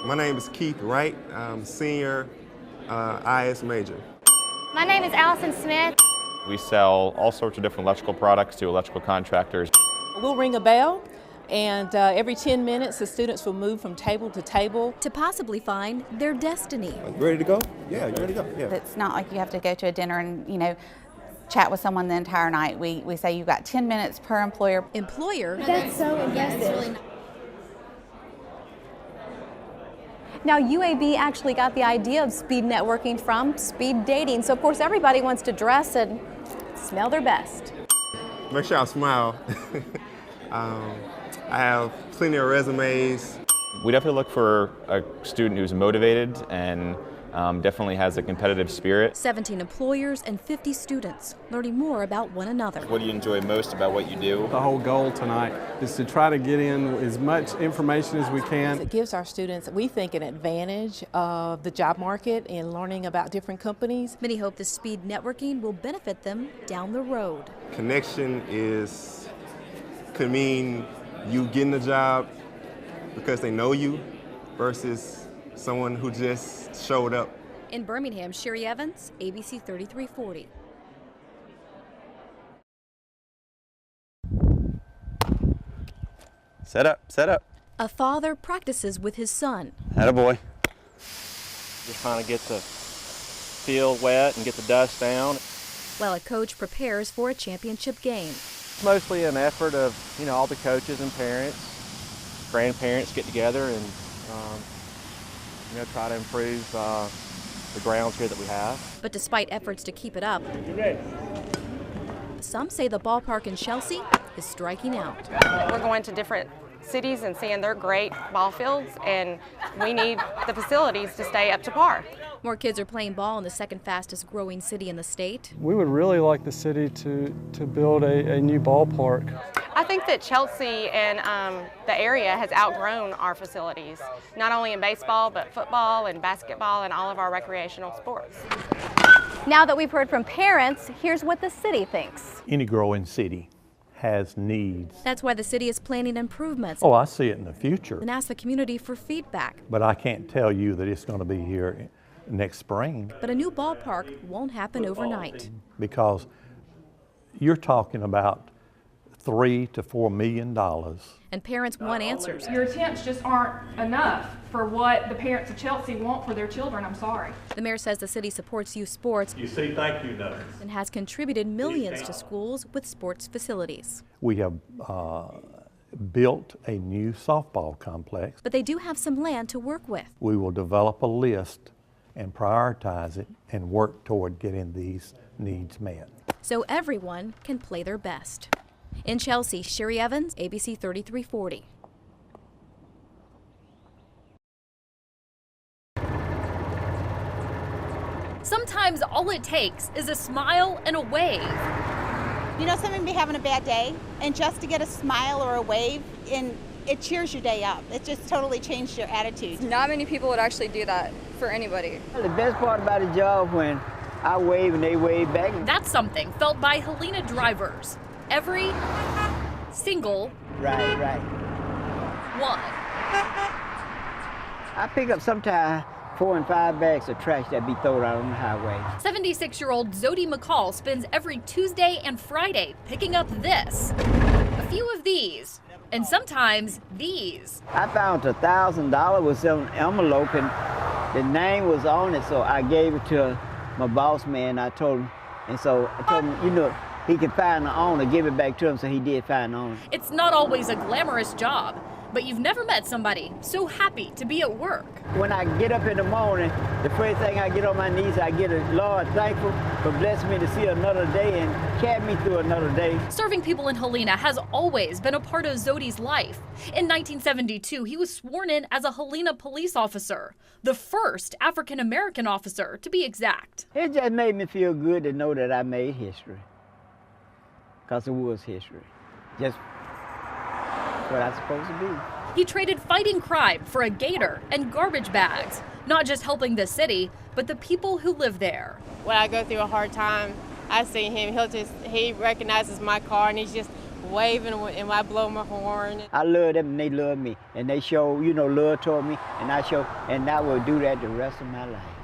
My name is Keith Wright. I'm senior IS major. My name is Allison Smith. We sell all sorts of different electrical products to electrical contractors. We'll ring a bell, and every 10 minutes the students will move from table to table to possibly find their destiny. Ready to go? Yeah, you ready to go? Yeah. It's not like you have to go to a dinner and, chat with someone the entire night. We say you've got 10 minutes per employer. That's so impressive. Now, UAB actually got the idea of speed networking from speed dating. So, of course, everybody wants to dress and smell their best. Make sure I smile. I have plenty of resumes. We definitely look for a student who's motivated and definitely has a competitive spirit. 17 employers and 50 students learning more about one another. What do you enjoy most about what you do? The whole goal tonight is to try to get in as much information as we can. It gives our students, we think, an advantage of the job market and learning about different companies. Many hope the speed networking will benefit them down the road. Connection could mean you getting a job because they know you versus someone who just showed up. In Birmingham, Sherry Evans, ABC 3340. Set up. A father practices with his son. Attaboy. Just trying to get the field wet and get the dust down. While a coach prepares for a championship game. It's mostly an effort of, all the coaches and parents, grandparents get together and, try to improve the grounds here that we have. But despite efforts to keep it up, some say the ballpark in Chelsea is striking out. We're going to different cities and seeing their great ball fields, and we need the facilities to stay up to par. More kids are playing ball in the second fastest growing city in the state. We would really like the city to build a new ballpark. I think that Chelsea and the area has outgrown our facilities, not only in baseball, but football and basketball and all of our recreational sports. Now that we've heard from parents, here's what the city thinks. Any growing city has needs. That's why the city is planning improvements. Oh, I see it in the future. And ask the community for feedback. But I can't tell you that it's going to be here next spring. But a new ballpark won't happen overnight. Because you're talking about $3 to $4 million. And parents want answers. Your attempts just aren't enough for what the parents of Chelsea want for their children, I'm sorry. The mayor says the city supports youth sports. You see, thank you notes. And has contributed millions to schools with sports facilities. We have built a new softball complex. But they do have some land to work with. We will develop a list and prioritize it and work toward getting these needs met. So everyone can play their best. In Chelsea, Sherry Evans, ABC 3340. Sometimes all it takes is a smile and a wave. Someone may be having a bad day, and just to get a smile or a wave, it cheers your day up. It just totally changed your attitude. Not many people would actually do that for anybody. The best part about the job when I wave and they wave back. That's something felt by Helena drivers. Every single right one. I pick up sometimes 4 and 5 bags of trash that be thrown out on the highway. 76-year-old Zodi McCall spends every Tuesday and Friday picking up this, a few of these, and sometimes these. I found $1,000 was on an envelope and the name was on it, so I gave it to my boss man. I told him, and so I told him, he could find the owner, give it back to him, so he did find the owner. It's not always a glamorous job, but you've never met somebody so happy to be at work. When I get up in the morning, the first thing I get on my knees, I get a Lord thankful for blessing me to see another day and carry me through another day. Serving people in Helena has always been a part of Zodi's life. In 1972, he was sworn in as a Helena police officer, the first African-American officer, to be exact. It just made me feel good to know that I made history. Because it was history. Just what I'm supposed to be. He traded fighting crime for a gator and garbage bags, not just helping the city, but the people who live there. When I go through a hard time, I see him, he recognizes my car and he's just waving and I blow my horn. I love them and they love me. And they show, love toward me, and I show, and I will do that the rest of my life.